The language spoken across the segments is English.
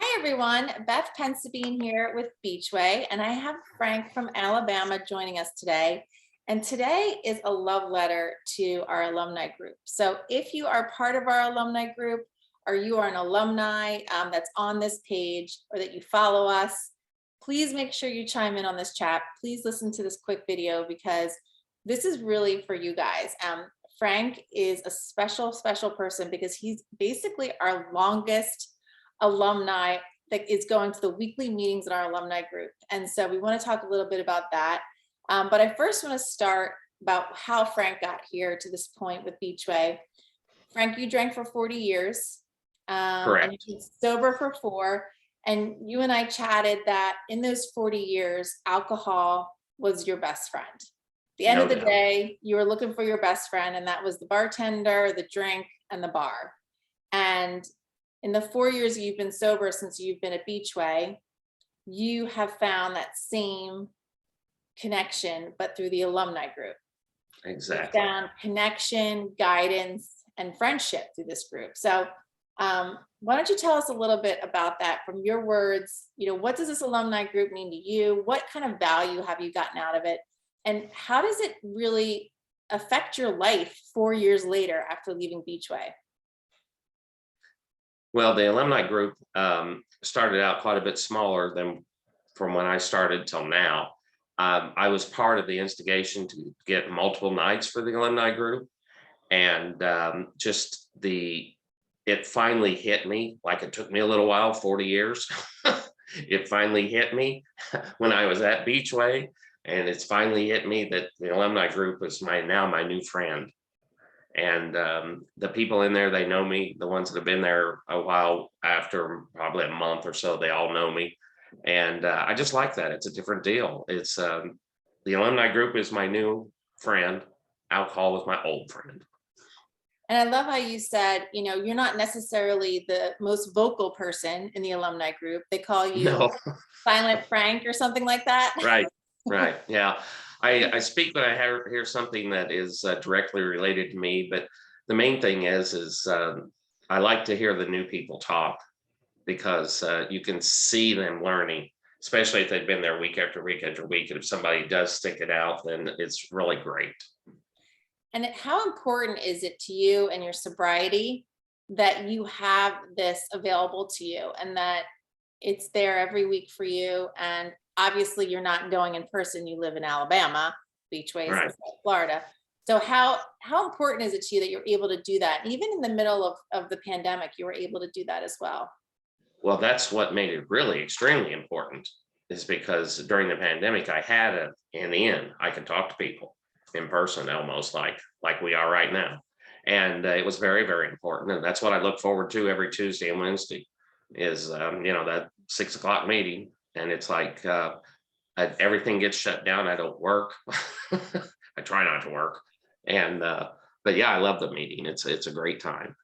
Hi everyone, Beth Pensabene here with Beachway, and I have Frank from Alabama joining us today. And today is a love letter to our alumni group. So if you are part of our alumni group, or you are an alumni that's on this page, or that you follow us, please make sure you chime in on this chat. Please listen to this quick video because this is really for you guys. Frank is a special person because he's basically our longest alumni that is going to the weekly meetings in our alumni group. And so we want to talk a little bit about that. But I first want to start about how Frank got here to this point with Beachway. Frank, you drank for 40 years. Correct. And you've been sober for 4. And you and I chatted that in those 40 years, alcohol was your best friend. At the end No of the doubt. day, you were looking for your best friend, and that was the bartender, the drink, and the bar. And in the 4 years you've been sober since you've been at Beachway, you have found that same connection, but through the alumni group. Exactly. You found connection, guidance, and friendship through this group. So why don't you tell us a little bit about that from your words? What does this alumni group mean to you? What kind of value have you gotten out of it? And how does it really affect your life 4 years later after leaving Beachway? Well, the alumni group started out quite a bit smaller than from when I started till now. I was part of the instigation to get multiple nights for the alumni group, and it finally hit me. Like, it took me a little while, 40 years. It finally hit me when I was at Beachway, and it's finally hit me that the alumni group is now my new friend. And the people in there, they know me. The ones that have been there a while, after probably a month or so, they all know me. And I just like that. It's a different deal. It's the alumni group is my new friend. Alcohol is my old friend. And I love how you said, you're not necessarily the most vocal person in the alumni group. They call you No. Silent Frank or something like that. Right. Yeah. I speak when I hear something that is directly related to me, but the main thing is I like to hear the new people talk, because you can see them learning, especially if they've been there week after week after week. And if somebody does stick it out, then it's really great. And how important is it to you and your sobriety that you have this available to you and that it's there every week for you? And obviously you're not going in person, you live in Alabama, Beachway is in Right. South Florida. So how important is it to you that you're able to do that? Even in the middle of the pandemic, you were able to do that as well. Well, that's what made it really extremely important, is because during the pandemic, I had an in. I could talk to people in person, almost like we are right now. And it was very, very important. And that's what I look forward to every Tuesday and Wednesday is, that 6 o'clock meeting. And it's like everything gets shut down. I don't work. I try not to work. And but yeah, I love the meeting. It's a great time.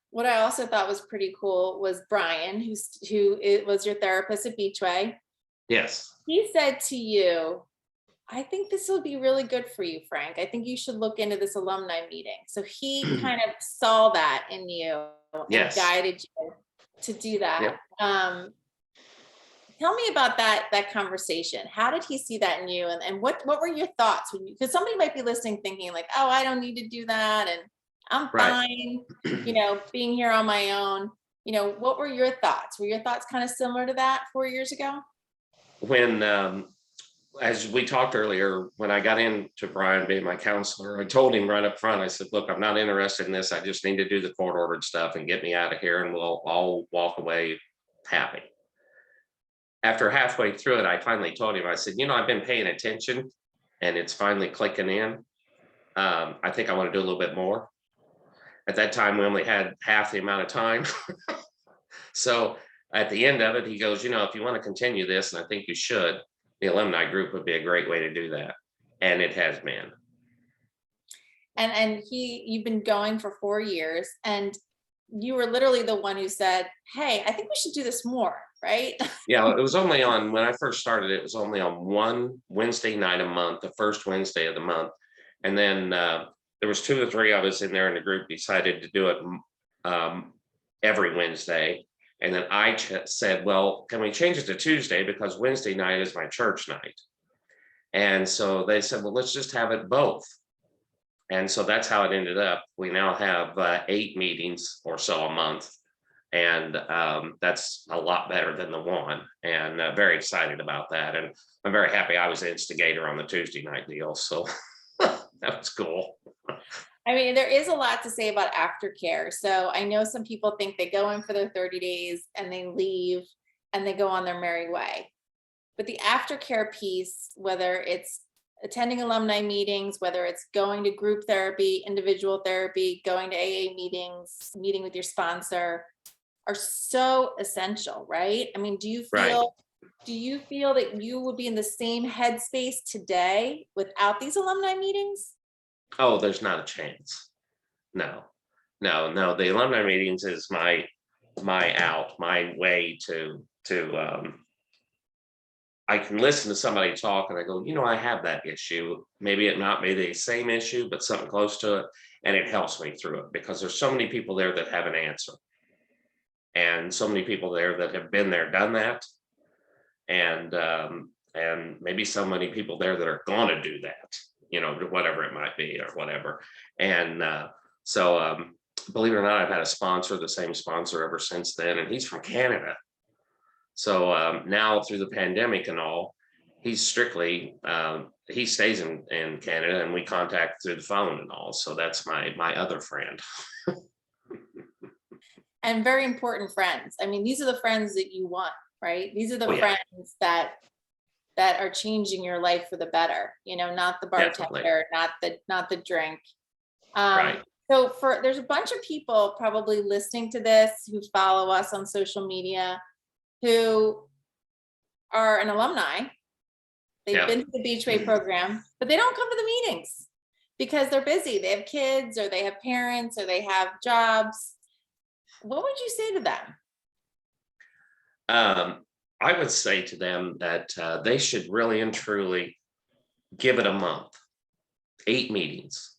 What I also thought was pretty cool was Brian, was your therapist at Beachway. Yes. He said to you, I think this will be really good for you, Frank. I think you should look into this alumni meeting. So he kind of saw that in you and Yes. guided you to do that. Yep. Tell me about that conversation. How did he see that in you? And what were your thoughts because somebody might be listening thinking like, oh, I don't need to do that. And I'm Right. fine, being here on my own. What were your thoughts? Were your thoughts kind of similar to that 4 years ago? When as we talked earlier, when I got into Brian being my counselor, I told him right up front, I said, look, I'm not interested in this. I just need to do the court ordered stuff and get me out of here, and we'll all walk away happy. After halfway through it, I finally told him, I said, I've been paying attention and it's finally clicking in. I think I want to do a little bit more. At that time, we only had half the amount of time. So at the end of it, he goes, if you want to continue this, and I think you should, the alumni group would be a great way to do that. And it has been. And you've been going for 4 years, and you were literally the one who said, hey, I think we should do this more, right? Yeah, it was only on, when I first started, it was only on one Wednesday night a month, the first Wednesday of the month. And then there was 2 or 3 of us in there in the group decided to do it every Wednesday. And then I said, well, can we change it to Tuesday because Wednesday night is my church night? And so they said, well, let's just have it both. And so that's how it ended up. We now have 8 meetings or so a month. And that's a lot better than the one. And very excited about that. And I'm very happy I was the instigator on the Tuesday night deal. So that was cool. I mean, there is a lot to say about aftercare. So I know some people think they go in for their 30 days and they leave and they go on their merry way. But the aftercare piece, whether it's attending alumni meetings, whether it's going to group therapy, individual therapy, going to AA meetings, meeting with your sponsor, are so essential, right? I mean, Right. do you feel that you would be in the same headspace today without these alumni meetings? Oh, there's not a chance. No, no. The alumni meetings is my my way to I can listen to somebody talk and I go, I have that issue. Maybe it not be the same issue, but something close to it. And it helps me through it because there's so many people there that have an answer. And so many people there that have been there, done that. And maybe so many people there that are gonna do that, whatever it might be or whatever. And so believe it or not, I've had a sponsor, the same sponsor ever since then, and he's from Canada. So now through the pandemic and all, he's strictly he stays in Canada, and we contact through the phone and all. So that's my other friend. And very important friends. I mean, these are the friends that you want, right? These are the Oh yeah, friends that are changing your life for the better, not the definitely. bartender, not the drink. Um, Right. so there's a bunch of people probably listening to this who follow us on social media who are an alumni. They've Yeah. been to the Beachway program, but they don't come to the meetings because they're busy. They have kids or they have parents or they have jobs. What would you say to them? I would say to them that they should really and truly give it a month, 8 meetings,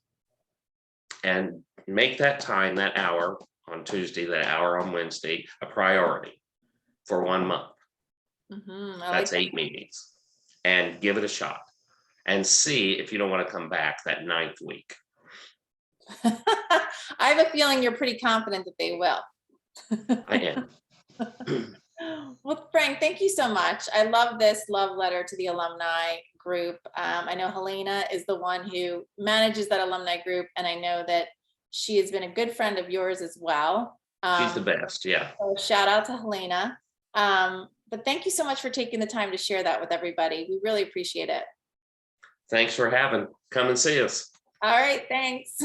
and make that time, that hour on Tuesday, that hour on Wednesday, a priority for 1 month. I like That's 8 meetings, and give it a shot and see if you don't want to come back that 9th week. that. I have a feeling you're pretty confident that they will. I am. Well, Frank, thank you so much. I love this love letter to the alumni group. I know Helena is the one who manages that alumni group, and I know that she has been a good friend of yours as well. She's the best. Yeah. So shout out to Helena. But thank you so much for taking the time to share that with everybody. We really appreciate it. Thanks for having. Come and see us. All right, thanks.